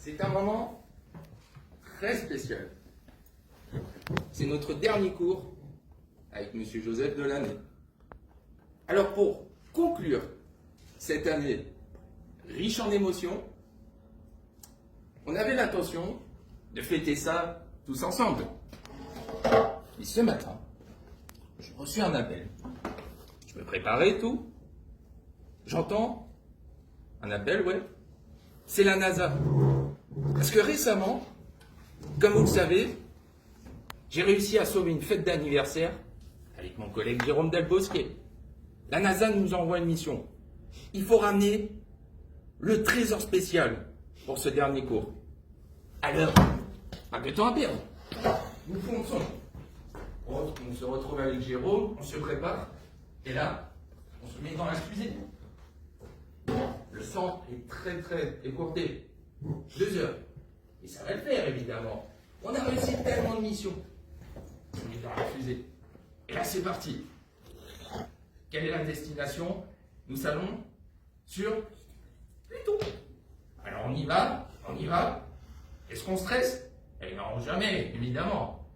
C'est un moment très spécial. C'est notre dernier cours avec M. Joseph de l'année. Alors pour conclure cette année riche en émotions, on avait l'intention de fêter ça tous ensemble. Et ce matin, j'ai reçu un appel. Je me préparais et tout. J'entends un appel, ouais. C'est la NASA. Parce que récemment, comme vous le savez, j'ai réussi à sauver une fête d'anniversaire avec mon collègue Jérôme Delbosquet. La NASA nous envoie une mission. Il faut ramener le trésor spécial pour ce dernier cours. Alors, pas de temps à perdre. Nous fonçons. On se retrouve avec Jérôme, on se prépare. Et là, on se met dans la fusée. Le sang est très écourté. 2 heures. Et ça va le faire, évidemment. On a réussi tellement de missions. On est dans la fusée. Et là, c'est parti. Quelle est la destination? Nous allons sur Pluton. Alors, on y va. Est-ce qu'on stresse? Eh non, jamais, évidemment.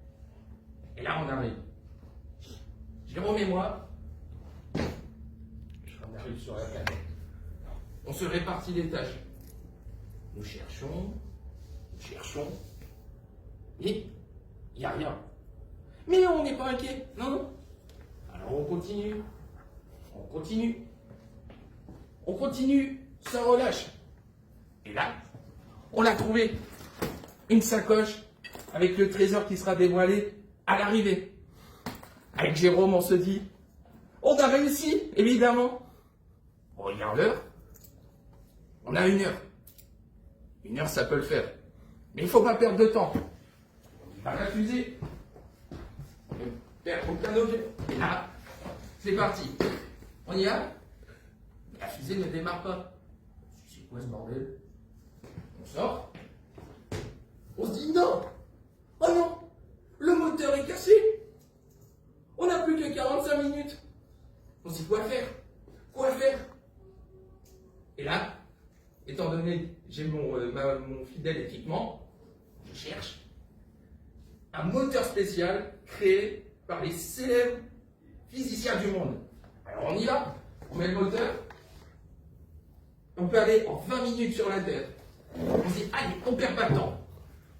Et là, on arrive. Jérôme et moi, on arrive sur la planète. On se répartit les tâches. Nous cherchons, et il n'y a rien. Mais on n'est pas inquiet, non. Alors on continue, sans relâche. Et là, on l'a trouvé. Une sacoche avec le trésor qui sera dévoilé à l'arrivée. Avec Jérôme, on se dit, on a réussi, évidemment. On regarde l'heure. On a 1 heure. 1 heure, ça peut le faire. Mais il ne faut pas perdre de temps. On va la fusée. On ne perd aucun objet. Et là, c'est parti. On y va. La fusée ne démarre pas. C'est quoi ce bordel? On sort. On se dit non. Oh non. Le moteur est cassé. On n'a plus que 45 minutes. On se dit quoi faire? Et là, étant donné que j'ai mon fidèle équipement, je cherche un moteur spécial créé par les célèbres physiciens du monde. Alors on y va, on met le moteur, on peut aller en 20 minutes sur la Terre. On se dit, allez, on perd pas de temps.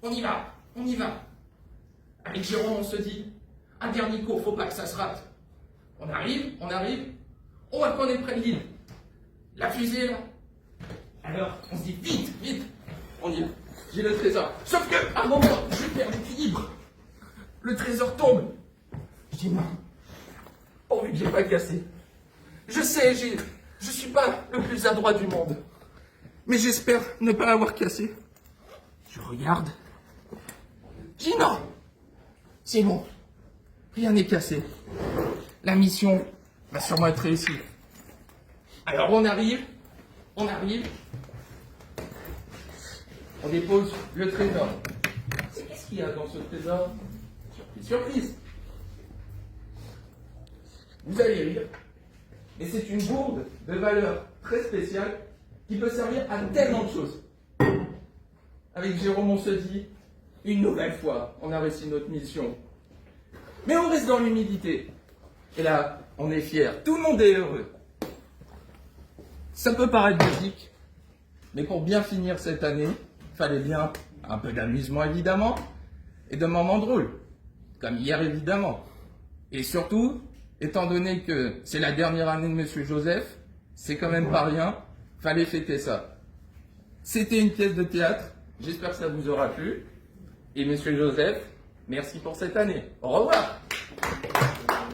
On y va. Avec Jérôme, on se dit, un dernier cours, faut pas que ça se rate. On arrive, on voit qu'on est près de l'île. La fusée, là. Alors, on se dit, vite, on y va. J'ai le trésor. Sauf que, à un moment, je perds l'équilibre. Le trésor tombe. Je dis, non, pourvu que j'ai pas cassé. Je sais, je suis pas le plus adroit du monde. Mais j'espère ne pas l'avoir cassé. Je regarde. Je dis, non, c'est bon. Rien n'est cassé. La mission va sûrement être réussie. Alors, on arrive. On dépose le trésor. Qu'est-ce qu'il y a dans ce trésor? Surprise. Vous allez rire. Mais c'est une gourde de valeur très spéciale qui peut servir à tellement de choses. Avec Jérôme, on se dit, une nouvelle fois, on a réussi notre mission. Mais on reste dans l'humilité. Et là, on est fiers. Tout le monde est heureux. Ça peut paraître basique, mais pour bien finir cette année, il fallait bien un peu d'amusement évidemment, et de moments drôles, comme hier évidemment. Et surtout, étant donné que c'est la dernière année de Monsieur Joseph, c'est quand même pas rien, fallait fêter ça. C'était une pièce de théâtre, j'espère que ça vous aura plu. Et Monsieur Joseph, merci pour cette année. Au revoir.